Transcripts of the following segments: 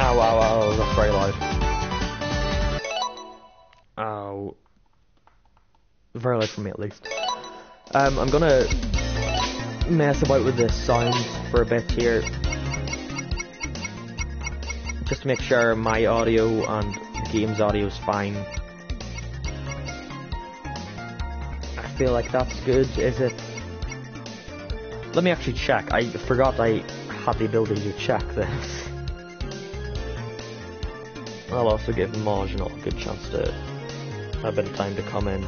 Ow, ow, ow, that's very loud. Ow. Very loud for me at least. I'm gonna mess about with the sound for a bit here. Just to make sure my audio and the game's audio is fine. I feel like that's good, is it? Let me actually check. I forgot I had the ability to check this. I'll also give Marginal a good chance to have a bit of time to come in.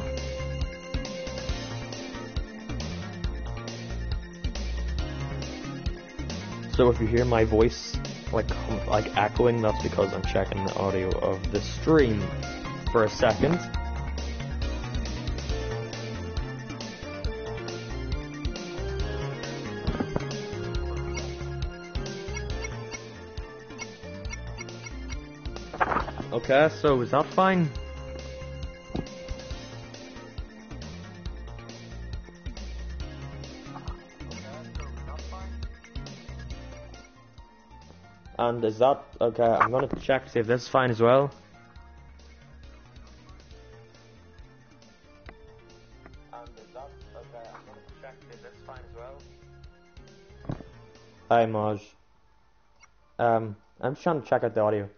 So if you hear my voice like echoing, that's because I'm checking the audio of the stream for a second. Okay, so is that fine? And is that okay? I'm gonna check to see if this is fine as well. And is that okay? I'm gonna check to see if this is fine as well. Hi, Maj. I'm just trying to check out the audio.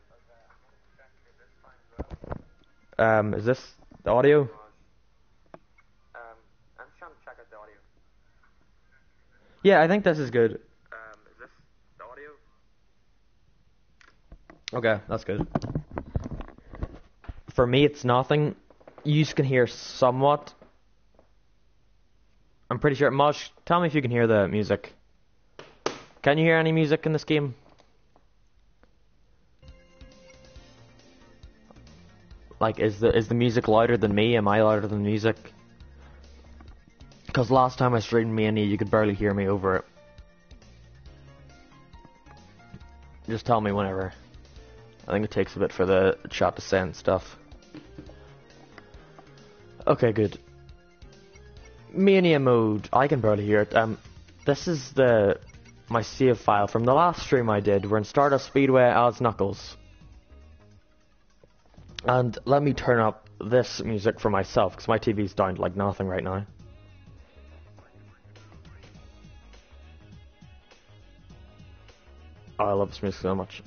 Is this the audio? I'm just trying to check out the audio. Yeah, I think this is good. Is this the audio? Okay, that's good. For me, it's nothing. You can hear somewhat. I'm pretty sure. Mosh, tell me if you can hear the music. Can you hear any music in this game? Like, is the music louder than me? Am I louder than the music? Because last time I streamed Mania, you could barely hear me over it. Just tell me whenever. I think it takes a bit for the chat to send stuff. Okay, good. Mania mode. I can barely hear it. This is my save file from the last stream I did. We're in Stardust Speedway as Knuckles. And let me turn up this music for myself, because my TV's down to like nothing right now. Oh, I love this music so much.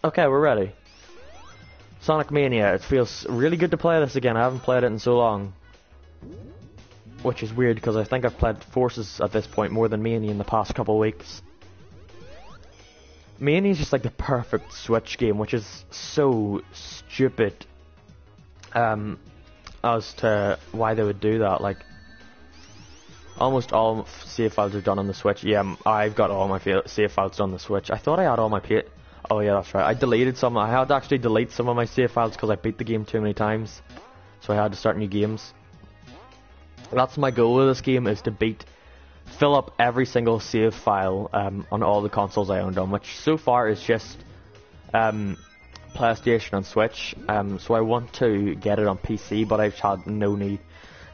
Okay, we're ready. Sonic Mania. It feels really good to play this again. I haven't played it in so long. Which is weird, because I think I've played Forces at this point more than Mania in the past couple of weeks. Mania is just like the perfect Switch game, which is so stupid as to why they would do that. Like, almost all save files are done on the Switch. Yeah, I've got all my save files done on the Switch. I thought I had all my oh yeah, that's right. I deleted some. I had to actually delete some of my save files because I beat the game too many times, so I had to start new games. That's my goal with this game, is to fill up every single save file on all the consoles I owned on, which so far is just PlayStation and Switch. So I want to get it on PC, but I've had no need.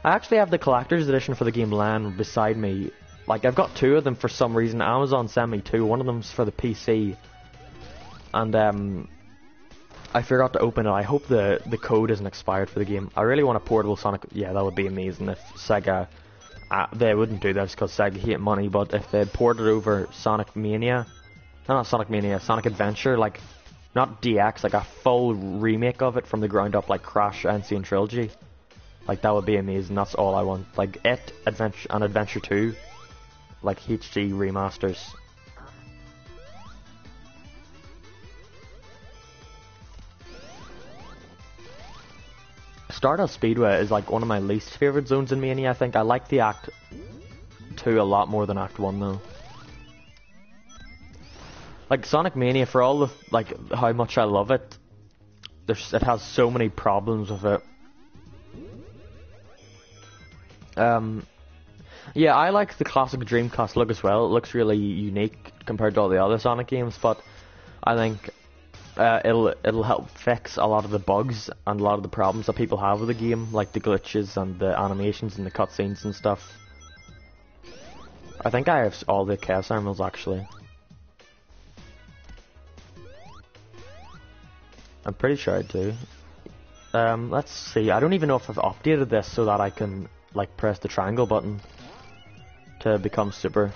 I actually have the collector's edition for the game lying beside me. Like, I've got two of them for some reason. Amazon sent me two. One of them's for the PC, and I forgot to open it. I hope the code isn't expired for the game. I really want a portable Sonic. Yeah, that would be amazing if Sega. They wouldn't do this because Sega hate money, but if they ported over Sonic Mania, no, not Sonic Mania, Sonic Adventure, like, not DX, like a full remake of it from the ground up, like Crash Insane Trilogy, like, that would be amazing. That's all I want. Like, Adventure and Adventure 2, like HD remasters. Stardust Speedway is like one of my least favourite zones in Mania, I think. I like the Act 2 a lot more than Act 1 though. Like, Sonic Mania, for all the, like, how much I love it, it has so many problems with it. Yeah, I like the classic Dreamcast look as well. It looks really unique compared to all the other Sonic games, but I think it'll help fix a lot of the bugs and a lot of the problems that people have with the game, like the glitches and the animations and the cutscenes and stuff. I think I have all the Chaos Emeralds actually. I'm pretty sure I do. Let's see. I don't even know if I've updated this so that I can like press the triangle button to become super.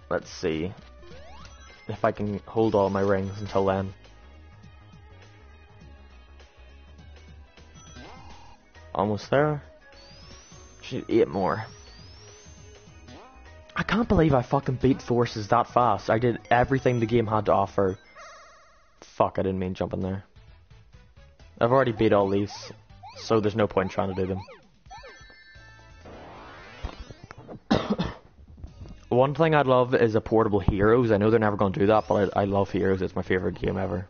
Let's see if I can hold all my rings until then. Almost there. Should 8 more. I can't believe I fucking beat Forces that fast. I did everything the game had to offer. Fuck, I didn't mean jumping there. I've already beat all these, so there's no point trying to do them. One thing I'd love is a portable Heroes. I know they're never going to do that, but I love Heroes. It's my favorite game ever.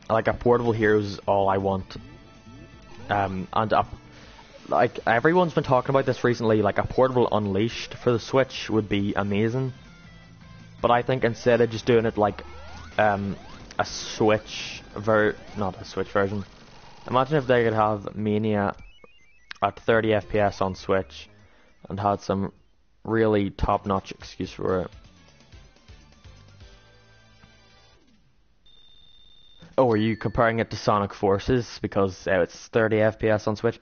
Like, a portable Heroes is all I want. Like, everyone's been talking about this recently, like a portable Unleashed for the Switch would be amazing. But I think instead of just doing it like a Switch not a Switch version. Imagine if they could have Mania at 30 FPS on Switch and had some really top-notch excuse for it. Oh, are you comparing it to Sonic Forces because it's 30 FPS on Switch?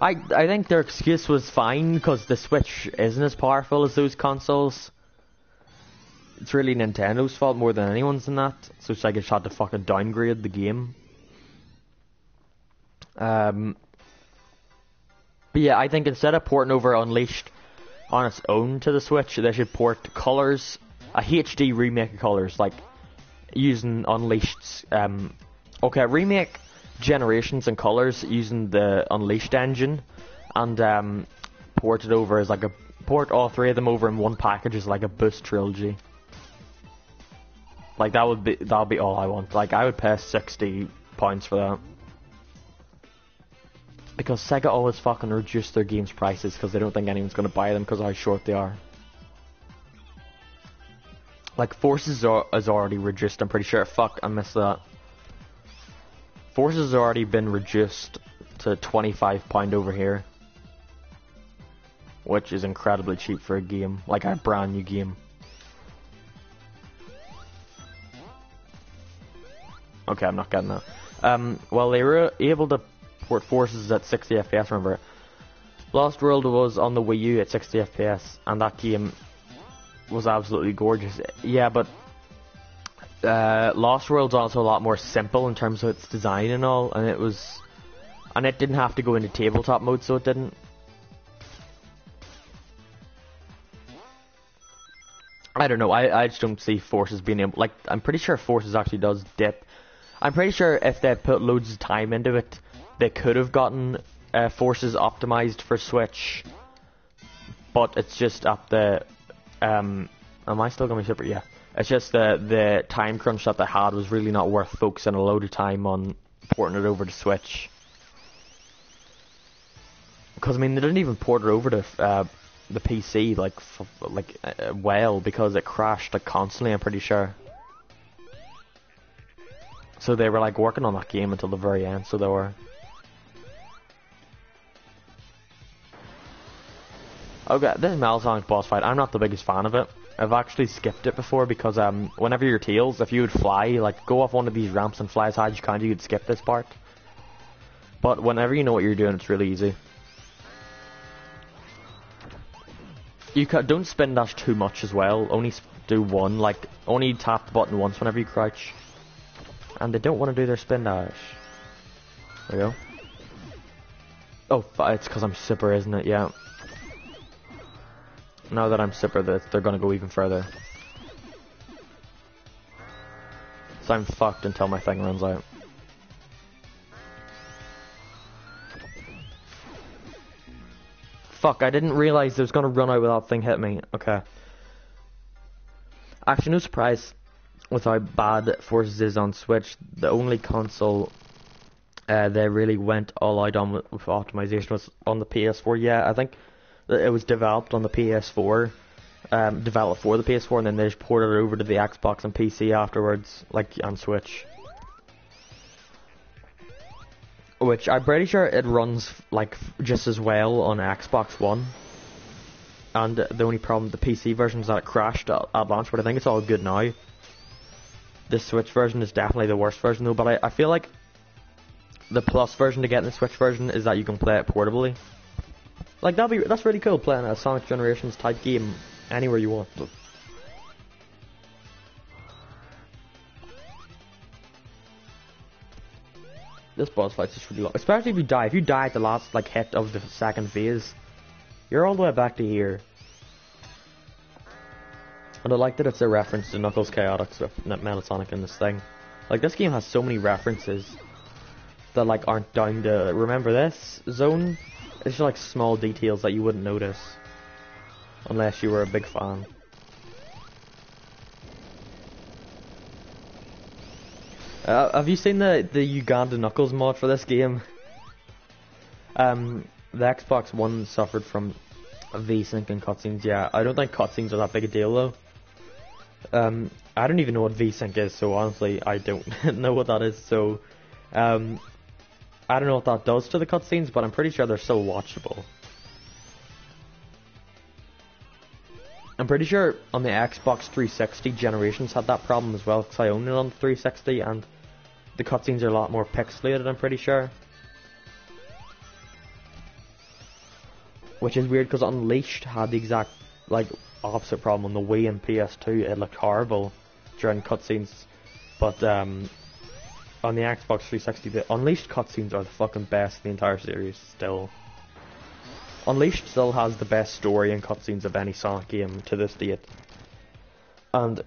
I think their excuse was fine because the Switch isn't as powerful as those consoles. It's really Nintendo's fault more than anyone's in that. So it's like it's had to fucking downgrade the game. But yeah, I think instead of porting over Unleashed on its own to the Switch, they should port Colors, a HD remake of Colors, like using Unleashed's remake Generations and Colors using the Unleashed engine, and port it over as like port all 3 of them over in one package as like a boost trilogy. Like that'll be all I want. Like I would pay £60 for that. Because Sega always fucking reduce their games prices because they don't think anyone's gonna buy them because of how short they are. Like Forces is already reduced, I'm pretty sure. Fuck, I missed that. Forces has already been reduced to £25 over here. Which is incredibly cheap for a game, like a brand new game. Okay, I'm not getting that. Well, they were able to port Forces at 60 FPS, remember. Lost World was on the Wii U at 60 FPS, and that game was absolutely gorgeous. Yeah, but Lost World's also a lot more simple in terms of its design and all, and it didn't have to go into tabletop mode, so it didn't. I don't know, I just don't see Forces being able, like, I'm pretty sure Forces actually does dip. I'm pretty sure if they put loads of time into it, they could have gotten Forces optimized for Switch, but it's just at the, am I still going to be super? Yeah. It's just the time crunch that they had was really not worth focusing a load of time on porting it over to Switch. Because, I mean, they didn't even port it over to the PC, well, because it crashed, like, constantly, I'm pretty sure. So they were, like, working on that game until the very end, so they were. Okay, this Sonic boss fight, I'm not the biggest fan of it. I've actually skipped it before because whenever you're Tails, if you would fly, like go off one of these ramps and fly as high as you can, you could skip this part. But whenever you know what you're doing, it's really easy. You don't spin dash too much as well, only do one, like only tap the button once whenever you crouch. And they don't want to do their spin dash. There we go. Oh, it's because I'm super, isn't it? Yeah. Now that I'm super, they're gonna go even further. So I'm fucked until my thing runs out. Fuck, I didn't realize it was gonna run out without thing hit me. Okay. Actually, no surprise with how bad Forces is on Switch. The only console they really went all out on with optimization was on the PS4. Yeah, I think it was developed on the PS4, developed for the PS4, and then they just ported it over to the Xbox and PC afterwards, like on Switch. Which I'm pretty sure it runs like just as well on Xbox One. and the only problem with the PC version is that it crashed at launch, but I think it's all good now. The Switch version is definitely the worst version though, but I feel like the plus version to get in the Switch version is that you can play it portably. Like that's really cool, playing a Sonic Generations type game anywhere you want. This boss fight's just really long, especially if you die. If you die at the last like hit of the second phase, you're all the way back to here. And I like that it's a reference to Knuckles Chaotix with Metal Sonic in this thing. Like, this game has so many references that like aren't down to remember this zone. It's just like small details that you wouldn't notice unless you were a big fan. Have you seen the Uganda Knuckles mod for this game? The Xbox One suffered from VSync and cutscenes. Yeah, I don't think cutscenes are that big a deal though. I don't even know what VSync is, so honestly I don't know what that is. So I don't know what that does to the cutscenes, but I'm pretty sure they're still watchable. I'm pretty sure on the Xbox 360 Generations had that problem as well, because I own it on the 360 and the cutscenes are a lot more pixelated, I'm pretty sure. Which is weird because Unleashed had the exact like opposite problem on the Wii and PS2. It looked horrible during cutscenes, but on the Xbox 360, the Unleashed cutscenes are the fucking best in the entire series still. Unleashed still has the best story and cutscenes of any Sonic game to this date. And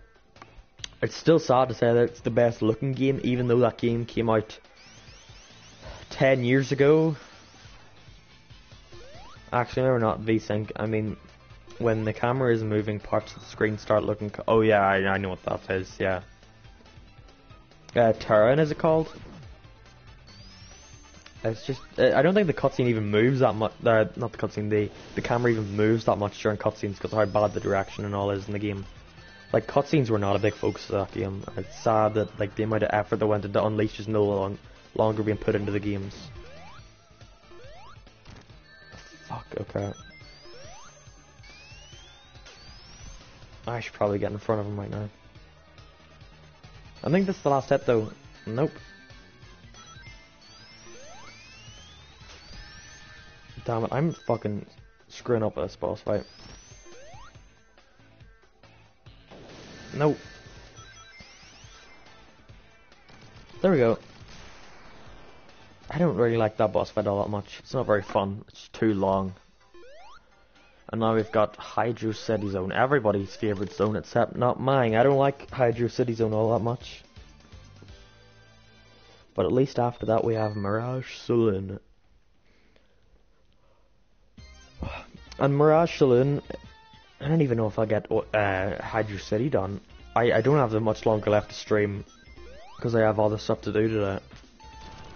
it's still sad to say that it's the best looking game, even though that game came out 10 years ago. Actually, no, not VSync. I mean, when the camera is moving, parts of the screen start looking... Oh yeah, I know what that is, yeah. Terran, is it called? It's just... I don't think the cutscene even moves that much... not the cutscene, the camera even moves that much during cutscenes because of how bad the direction and all is in the game. Like, cutscenes were not a big focus of that game. It's sad that like the amount of effort that went into Unleashed is no longer being put into the games. Fuck, okay. I should probably get in front of him right now. I think this is the last hit though. Nope. Damn it, I'm fucking screwing up at this boss fight. Nope. There we go. I don't really like that boss fight all that much. It's not very fun. It's too long. And now we've got Hydro City Zone. Everybody's favourite zone except not mine. I don't like Hydro City Zone all that much. But at least after that we have Mirage Saloon. And Mirage Saloon, I don't even know if I'll get Hydro City done. I don't have that much longer left to stream because I have all this stuff to do today.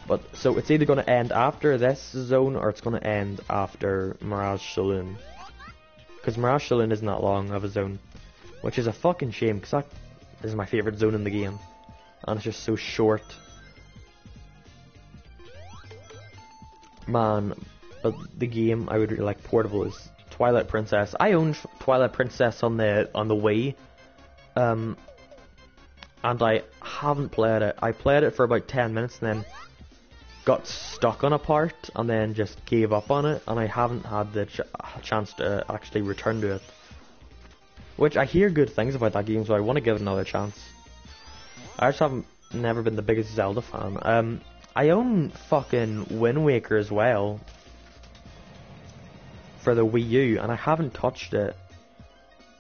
But so it's either going to end after this zone or it's going to end after Mirage Saloon. Because Mirage Saloon isn't that long of a zone, which is a fucking shame because that is my favourite zone in the game. And it's just so short. Man, but the game I would really like portable is Twilight Princess. I own Twilight Princess on the Wii, and I haven't played it. I played it for about 10 minutes and then got stuck on a part and then just gave up on it, and I haven't had the chance to actually return to it. Which I hear good things about that game, so I want to give it another chance. I just haven't never been the biggest Zelda fan. I own fucking Wind Waker as well for the Wii U, and I haven't touched it.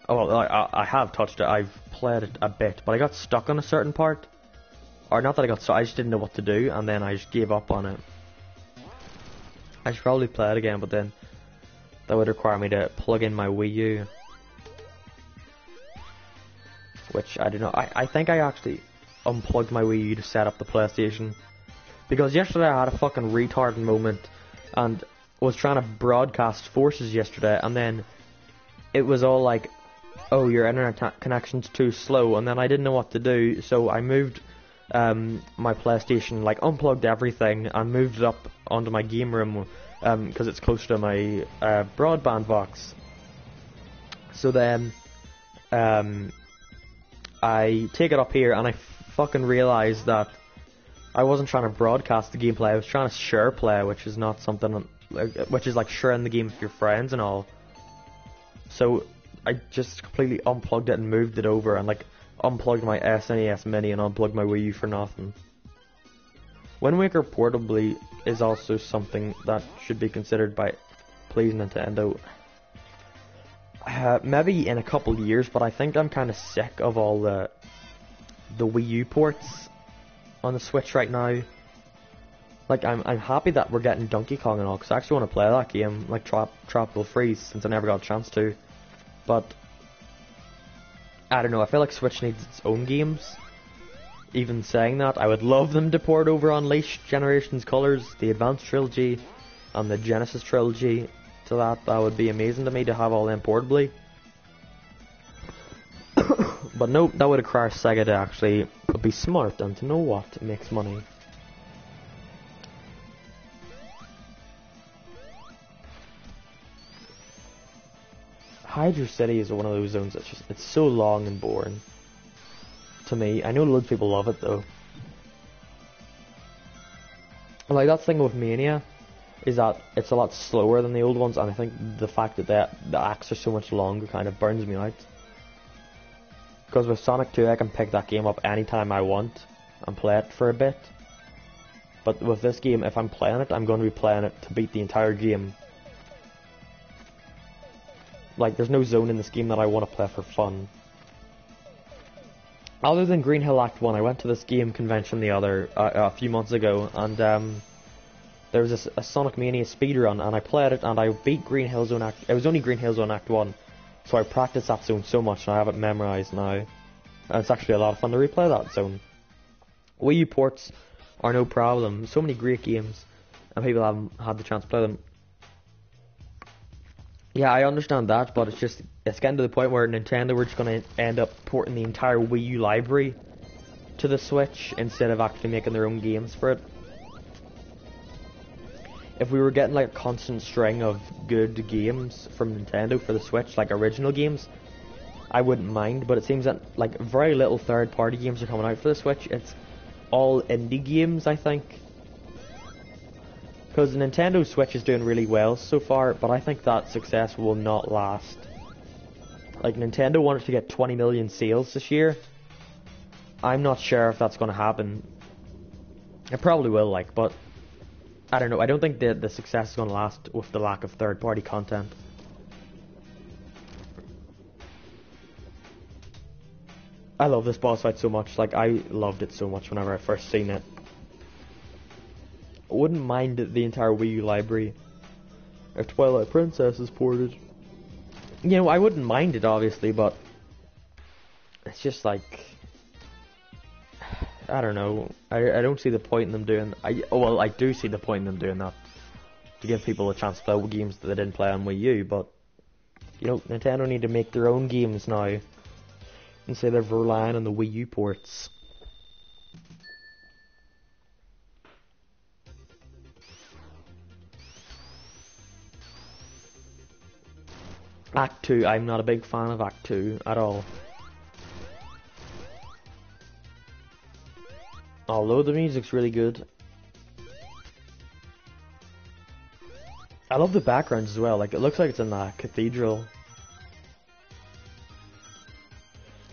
Oh, well, I have touched it. I've played it a bit, but I got stuck on a certain part. Or not that I got stuck, I just didn't know what to do, and then I just gave up on it. I should probably play it again, but then that would require me to plug in my Wii U. Which, I don't know, I think I actually unplugged my Wii U to set up the PlayStation. Because yesterday I had a fucking retarded moment, and was trying to broadcast Forces yesterday, and then it was all like, oh, your internet connection's too slow, and then I didn't know what to do, so I moved my PlayStation, like unplugged everything and moved it up onto my game room because it's close to my broadband box. So then, I take it up here and I fucking realize that I wasn't trying to broadcast the gameplay. I was trying to share play, which is not something, which is like sharing the game with your friends and all. So I just completely unplugged it and moved it over, and like unplugged my SNES Mini and unplugged my Wii U for nothing. Wind Waker portably is also something that should be considered by please Nintendo. Maybe in a couple of years, but I think I'm kind of sick of all the Wii U ports on the Switch right now. Like I'm happy that we're getting Donkey Kong and all, because I actually want to play that game, like Tropical Freeze, since I never got a chance to. But I don't know, I feel like Switch needs its own games. Even saying that, I would love them to port over Unleashed, Generations Colors, the Advanced Trilogy, and the Genesis Trilogy to that. That would be amazing to me to have all them portably. But nope, that would require Sega to actually be smart and to know what makes money. Hydro City is one of those zones that's just, it's so long and boring. To me, I know loads of people love it though. Like that thing with Mania is that it's a lot slower than the old ones, and I think the fact that the acts are so much longer kind of burns me out. Because with Sonic 2 I can pick that game up anytime I want and play it for a bit. But with this game, if I'm playing it, I'm going to be playing it to beat the entire game. Like there's no zone in this game that I want to play for fun. Other than Green Hill Act 1, I went to this game convention a few months ago, and there was a Sonic Mania speedrun, and I played it, and I beat Green Hill Zone Act. It was only Green Hill Zone Act 1, so I practiced that zone so much, and I have it memorized now. And it's actually a lot of fun to replay that zone. Wii U ports are no problem. So many great games, and people haven't had the chance to play them. Yeah, I understand that, but it's getting to the point where Nintendo were just going to end up porting the entire Wii U library to the Switch instead of actually making their own games for it. If we were getting like a constant string of good games from Nintendo for the Switch, like original games, I wouldn't mind, but it seems that like very little third-party games are coming out for the Switch. It's all indie games, I think. Because the Nintendo Switch is doing really well so far, but I think that success will not last. Like, Nintendo wanted to get 20 million sales this year. I'm not sure if that's going to happen. It probably will, like, but I don't know. I don't think the success is going to last with the lack of third-party content. I love this boss fight so much. Like, I loved it so much whenever I first seen it. I wouldn't mind the entire Wii U library if Twilight Princess is ported. You know, I wouldn't mind it obviously, but it's just like, I don't know. I don't see the point in them doing. Well, I do see the point in them doing that to give people a chance to play games that they didn't play on Wii U. But you know, Nintendo need to make their own games now instead of relying on the Wii U ports. Act 2, I'm not a big fan of Act 2 at all. Although the music's really good. I love the backgrounds as well, like it looks like it's in a cathedral.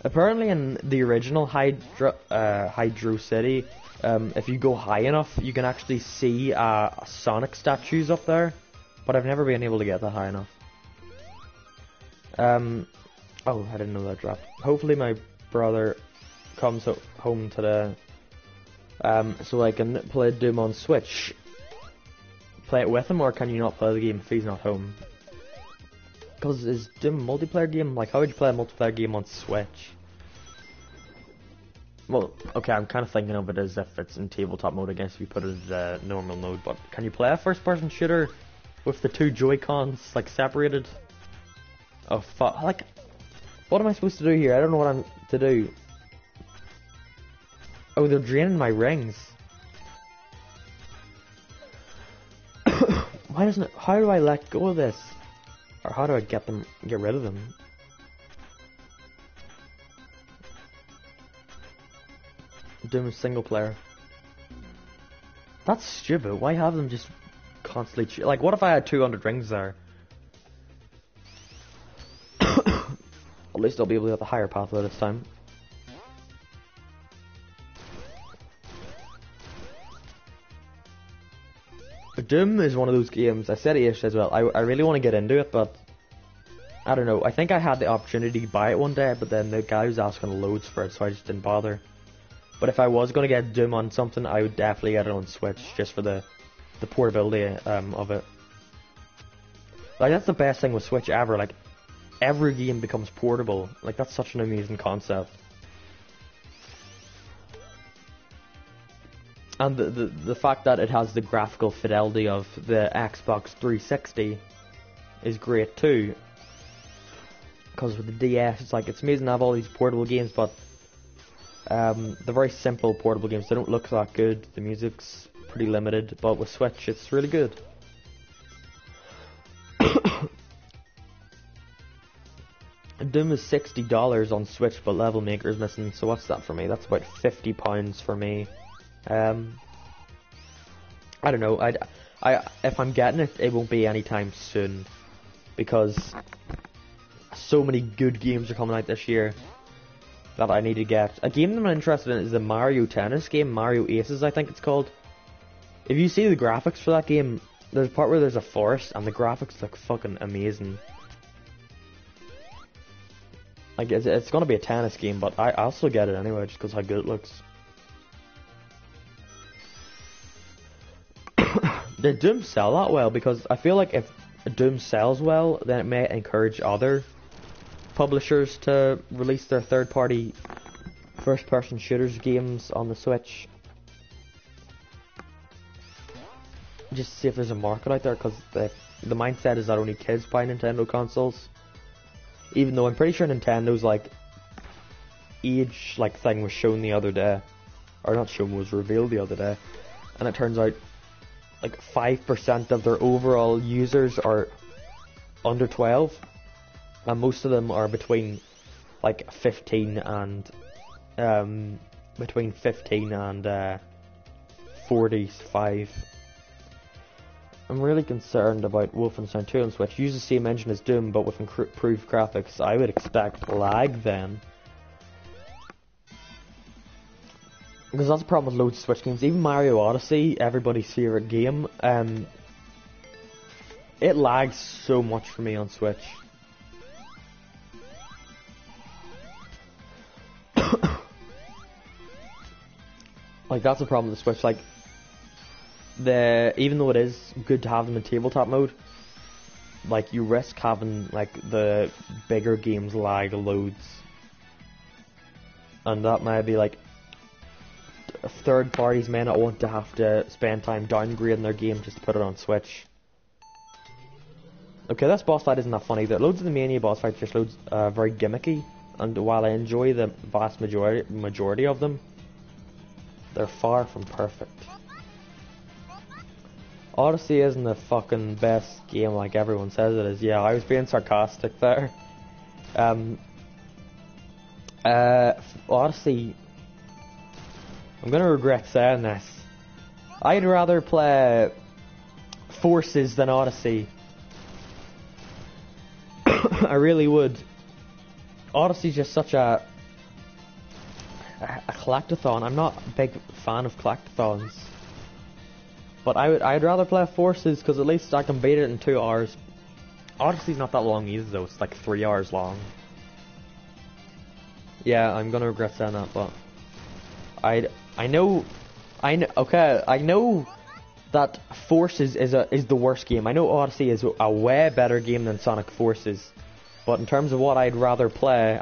Apparently in the original Hydro City, if you go high enough, you can actually see Sonic statues up there, but I've never been able to get that high enough. Oh, I didn't know that dropped. Hopefully my brother comes home today, so I can play Doom on Switch. Play it with him, or can you not play the game if he's not home? Because is Doom a multiplayer game? Like, how would you play a multiplayer game on Switch? Well, okay, I'm kind of thinking of it as if it's in tabletop mode, I guess, if you put it as normal mode, but can you play a first-person shooter with the two Joy-Cons, like, separated? Oh fuck, like, what am I supposed to do here? I don't know what I'm to do. Oh, they're draining my rings. Why doesn't it, how do I let go of this? Or how do I get rid of them? Doom is single player. That's stupid. Why have them just constantly... Like, what if I had 200 rings there? At least I'll be able to get the higher pathway this time. Doom is one of those games, I said it as well, I really want to get into it, but I don't know. I think I had the opportunity to buy it one day, but then the guy was asking loads for it, so I just didn't bother. But if I was going to get Doom on something, I would definitely get it on Switch, just for the portability of it. Like, that's the best thing with Switch ever. Like, every game becomes portable. Like, that's such an amazing concept. And the fact that it has the graphical fidelity of the Xbox 360 is great too. Because with the DS, it's like, it's amazing to have all these portable games, but the very simple portable games, they don't look that good. The music's pretty limited, but with Switch, it's really good. Doom is $60 on Switch, but Level Maker is missing, so what's that for me? That's about £50 for me. I don't know. If I'm getting it, it won't be anytime soon, because so many good games are coming out this year that I need to get. A game that I'm interested in is the Mario Tennis game, Mario Aces, I think it's called. If you see the graphics for that game, there's a part where there's a forest, and the graphics look fucking amazing. Like, it's gonna be a tennis game, but I'll still get it anyway, just because how good it looks. Did Doom sell that well? Because I feel like if Doom sells well, then it may encourage other publishers to release their third-party first-person shooters games on the Switch. Just to see if there's a market out there, because the mindset is that only kids buy Nintendo consoles. Even though I'm pretty sure Nintendo's age thing was shown the other day, or not shown, was revealed the other day, and it turns out 5% of their overall users are under 12, and most of them are between 15 and 45. I'm really concerned about Wolfenstein 2 on Switch. Use the same engine as Doom, but with improved graphics. I would expect lag then. Because that's the problem with loads of Switch games. Even Mario Odyssey, everybody's favourite game, it lags so much for me on Switch. That's the problem with the Switch. Even though it is good to have them in tabletop mode, you risk having the bigger games lag loads, and that might be third parties may not want to have to spend time downgrading their game just to put it on Switch. Okay, this boss fight isn't that funny. Loads of the Mania boss fights just very gimmicky, and while I enjoy the vast majority of them, they're far from perfect. Odyssey isn't the fucking best game like everyone says it is. Yeah, I was being sarcastic there. Odyssey, I'm gonna regret saying this. I'd rather play Forces than Odyssey. I really would. Odyssey's just such a collectathon. I'm not a big fan of collectathons, but I'd rather play Forces because at least I can beat it in 2 hours. Odyssey's not that long either though. It's 3 hours long. Yeah, I'm gonna regret saying that, but I know that Forces is the worst game. I know Odyssey is a way better game than Sonic Forces, but in terms of what I'd rather play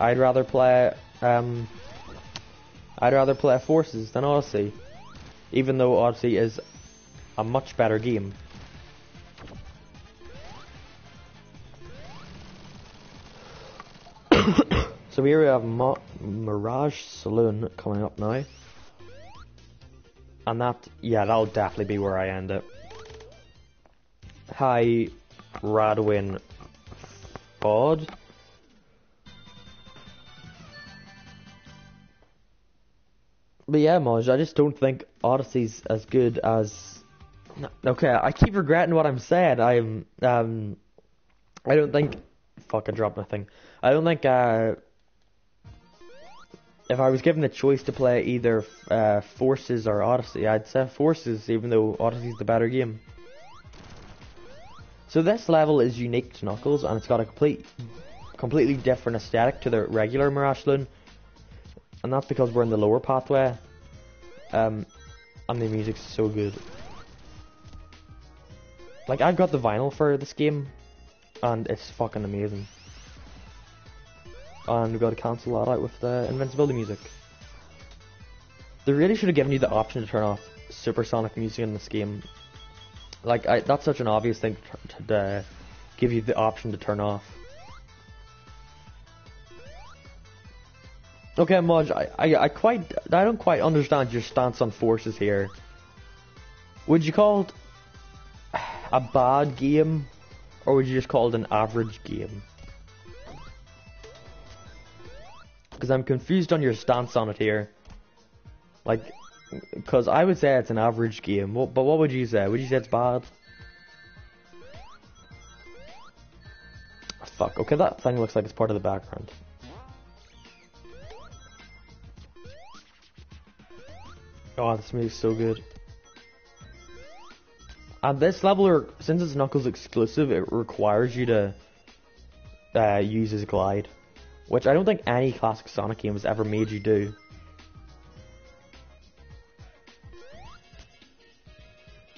Forces than Odyssey, even though Odyssey is a much better game. So here we have Mirage Saloon coming up now. And that'll definitely be where I end it. Hi, Radwin Bod. But yeah, Moj, I just don't think Odyssey's as good as... No, okay, I keep regretting what I'm saying. I don't think... Fuck, I dropped my thing. I don't think, if I was given the choice to play either Forces or Odyssey, I'd say Forces, even though Odyssey's the better game. So this level is unique to Knuckles, and it's got a completely different aesthetic to the regular Mirage Loon. And that's because we're in the lower pathway. And the music's so good. Like, I've got the vinyl for this game, and it's fucking amazing. And we've got to cancel that out with the invincibility music. They really should have given you the option to turn off supersonic music in this game. Like, that's such an obvious thing to give you the option to turn off. Okay, Mudge, I don't quite understand your stance on Forces here. Would you call it a bad game, or would you just call it an average game? Because I'm confused on your stance on it here. Like, because I would say it's an average game, but what would you say? Would you say it's bad? Fuck, okay, that thing looks like it's part of the background. Oh, this music's so good. And this level, since it's Knuckles exclusive, it requires you to use his glide. Which I don't think any classic Sonic game has ever made you do.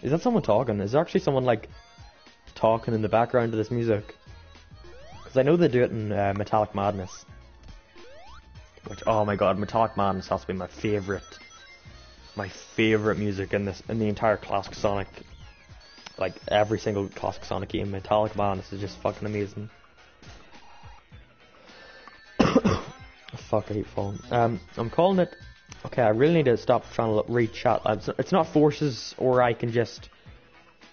Is that someone talking? Is there actually someone, like, talking in the background of this music? Because I know they do it in Metallic Madness. Which, oh my god, Metallic Madness has to be my favourite music in the entire classic Sonic. Like, every single classic Sonic game, Metallic Madness is just fucking amazing. Fuck, I hate falling. I'm calling it... Okay, I really need to stop trying to read chat. It's not Forces, or I can just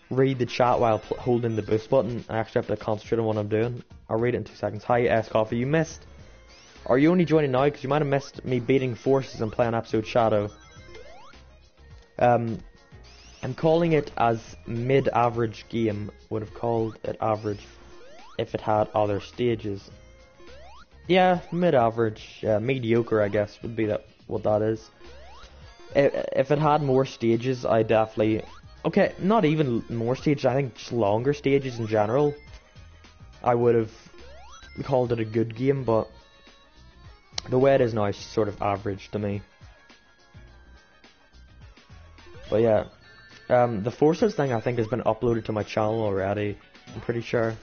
read the chat while holding the boost button. I actually have to concentrate on what I'm doing. I'll read it in 2 seconds. Hi, S-Coffee, you missed... Are you only joining now? Because you might have missed me beating Forces and playing episode Shadow. I'm calling it as mid-average game. Would have called it average if it had other stages. Yeah, mid-average, mediocre, I guess, would be what that is. If it had more stages, I definitely... Okay, not even more stages, I think just longer stages in general. I would have called it a good game, but the way it is now is sort of average to me. But yeah, the Forces thing I think has been uploaded to my channel already, I'm pretty sure.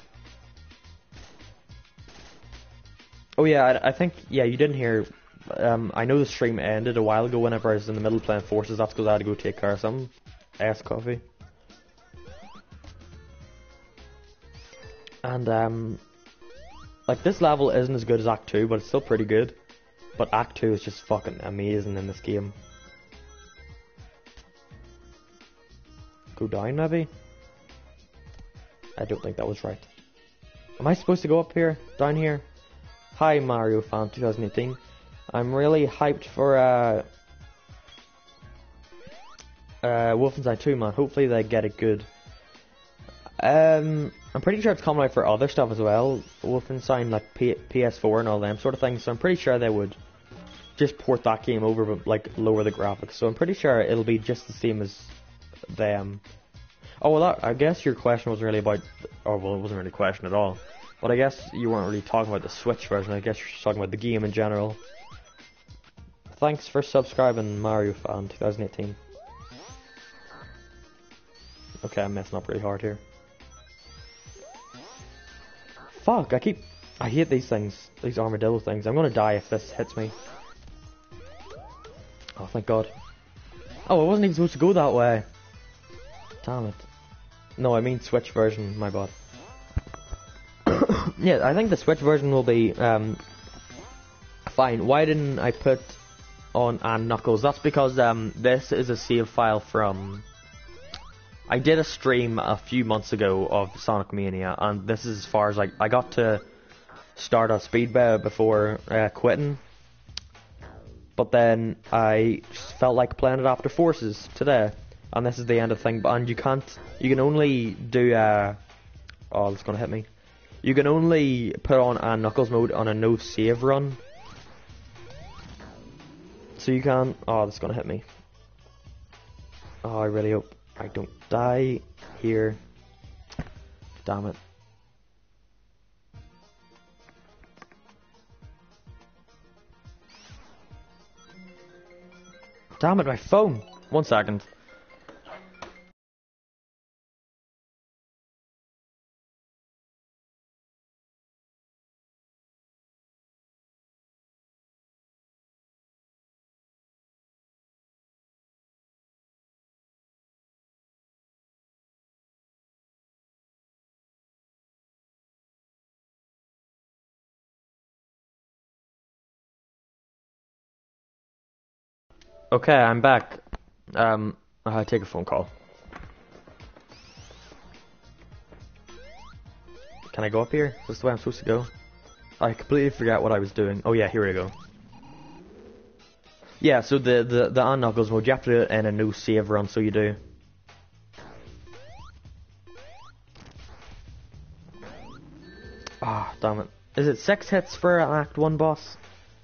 Oh yeah, I think, yeah, you didn't hear, I know the stream ended a while ago whenever I was in the middle playing Forces. That's because I had to go take care of some coffee. And, like, this level isn't as good as Act 2, but it's still pretty good. But Act 2 is just fucking amazing in this game. Go down, maybe? I don't think that was right. Am I supposed to go up here? Down here? Hi, Mario fan 2018. I'm really hyped for Wolfenstein 2, man. Hopefully they get it good. I'm pretty sure it's coming out for other stuff as well. Wolfenstein, like PS4 and all them sort of things. So I'm pretty sure they would just port that game over, but like lower the graphics. So I'm pretty sure it'll be just the same as them. Oh well, I guess your question wasn't really about, or well, it wasn't really a question at all. But I guess you weren't really talking about the Switch version. I guess you're just talking about the game in general. Thanks for subscribing, Mario fan 2018. Okay, I'm messing up really hard here. Fuck, I hate these things, these armadillo things. I'm gonna die if this hits me. Oh, thank God. Oh, I wasn't even supposed to go that way. Damn it. No, I mean Switch version, my bad. Yeah, I think the Switch version will be fine. Why didn't I put on and Knuckles? That's because this is a save file from... I did a stream a few months ago of Sonic Mania, and this is as far as I got to start a speed before quitting. but then I just felt like playing it after Forces today, and this is the end of the thing. And you can only do oh, it's gonna hit me. You can only put on a Knuckles mode on a no save run. So you can. Oh, that's gonna hit me. Oh, I really hope I don't die here. Damn it. Damn it, my phone! 1 second. Okay, I'm back. I take a phone call. Can I go up here? Is this the way I'm supposed to go? I completely forgot what I was doing. Oh yeah, here we go. Yeah, so the on Knuckles mode, you have to do it in a no save run, so you do. Ah, damn it. Is it 6 hits for an Act 1 boss?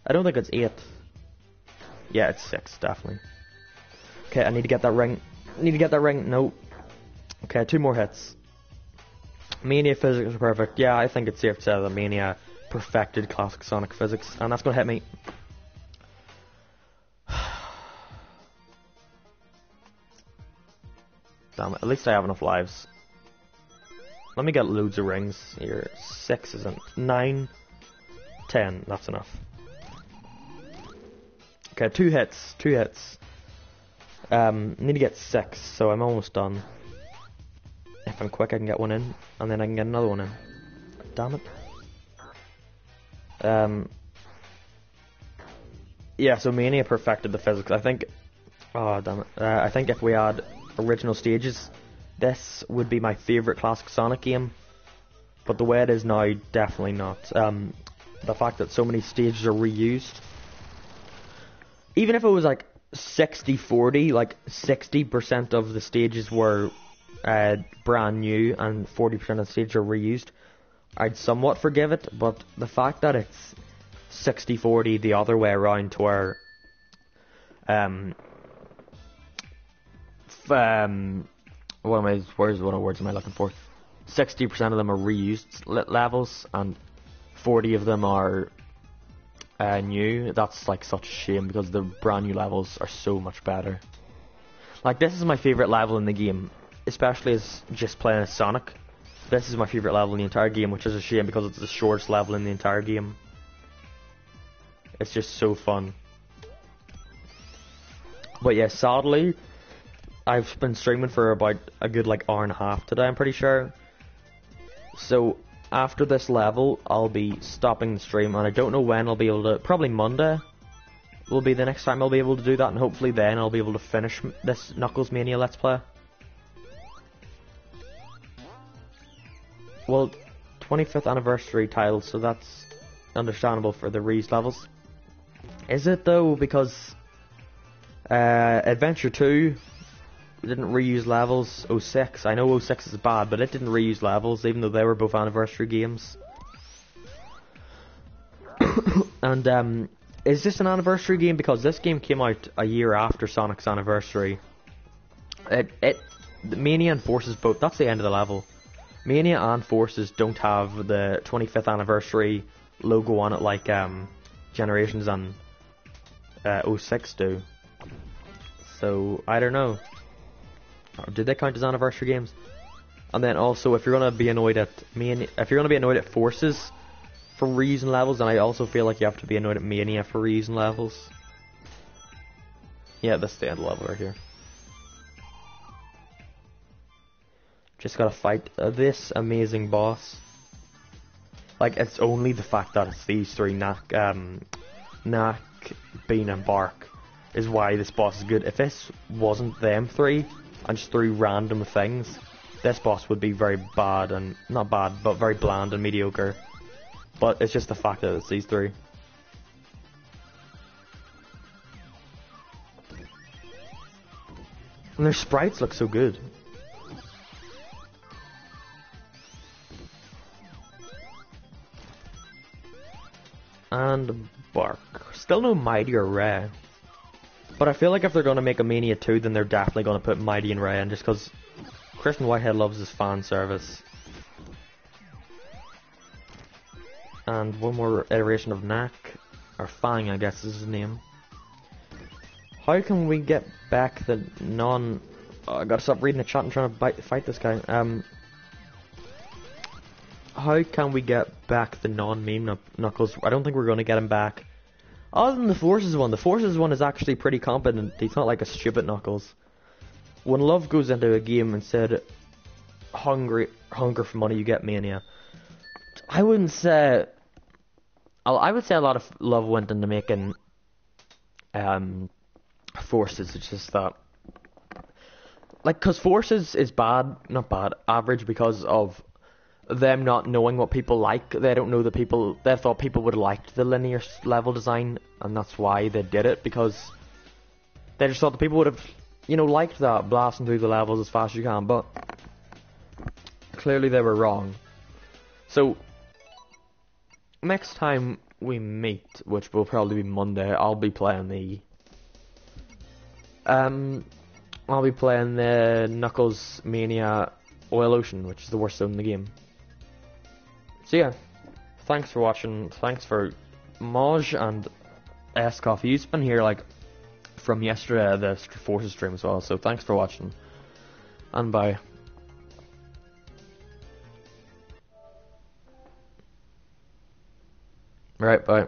I don't think it's 8. Yeah, it's 6, definitely. Okay, I need to get that ring. No. Okay, 2 more hits. Mania physics are perfect. Yeah, I think it's safe to say that Mania perfected classic Sonic physics, and that's gonna hit me. Damn it, at least I have enough lives. Let me get loads of rings here. 6 isn't. 9. 10, that's enough. Okay, 2 hits. Need to get 6, so I'm almost done. If I'm quick, I can get one in, and then I can get another one in. Damn it. Yeah, so Mania perfected the physics. I think. Oh, damn it. I think if we had original stages, this would be my favourite classic Sonic game. But the way it is now, definitely not. The fact that so many stages are reused. Even if it was like 60-40, like 60% of the stages were brand new and 40% of the stages are reused, I'd somewhat forgive it. But the fact that it's 60-40 the other way around, to where what words am I looking for? 60% of them are reused levels and 40 of them are new. That's like such a shame, because the brand new levels are so much better. Like, this is my favourite level in the game, especially as just playing as Sonic. This is my favourite level in the entire game, which is a shame because it's the shortest level in the entire game. It's just so fun. But yeah, sadly, I've been streaming for about a good like hour and a half today, I'm pretty sure. So after this level, I'll be stopping the stream, and I don't know when I'll be able to. Probably Monday will be the next time I'll be able to do that, and hopefully then I'll be able to finish this Knuckles Mania Let's Play. Well, 25th anniversary title, so that's understandable for the reused levels. Is it though? Because Adventure 2 didn't reuse levels. 06, I know 06 is bad, but it didn't reuse levels, even though they were both anniversary games. And is this an anniversary game? Because this game came out a year after Sonic's anniversary. Mania and Forces both. That's the end of the level. Mania and Forces don't have the 25th anniversary logo on it like Generations and 06 do. So I don't know. Did they count as anniversary games? And then also, if you're gonna be annoyed at Forces for reusing levels, then I also feel like you have to be annoyed at Mania for reusing levels. Yeah, this is the end level right here. Just gotta fight this amazing boss. Like, it's only the fact that it's these three, Knack, Bean and Bark, is why this boss is good. If this wasn't them three, and just threw random things, this boss would be very bad, and not bad, but very bland and mediocre. But it's just the fact that it's these three. And their sprites look so good. And Bark. Still no Mighty or Ray. But I feel like if they're going to make a Mania 2, then they're definitely going to put Mighty and Ray in, just because Christian Whitehead loves his fan service. And one more iteration of Knack, or Fang I guess is his name. How can we get back the non... Oh, I gotta stop reading the chat and trying to fight this guy. How can we get back the non-meme Knuckles? I don't think we're going to get him back. Other than the Forces one. The Forces one is actually pretty competent. He's not like a stupid Knuckles. When love goes into a game and said, hunger for money, you get Mania. I wouldn't say... I would say a lot of love went into making Forces. It's just that... Like, because Forces is bad, not bad, average because of them not knowing what people like. They don't know they thought people would have liked the linear level design, and that's why they did it, because they just thought the people would have, liked that, blasting through the levels as fast as you can, but clearly they were wrong. So, next time we meet, which will probably be Monday, I'll be playing the Knuckles Mania Oil Ocean, which is the worst zone in the game. So yeah, thanks for watching, thanks for Moj and S Coffee. You've been here like from yesterday, the Forces stream as well, so thanks for watching, and bye. Right, bye.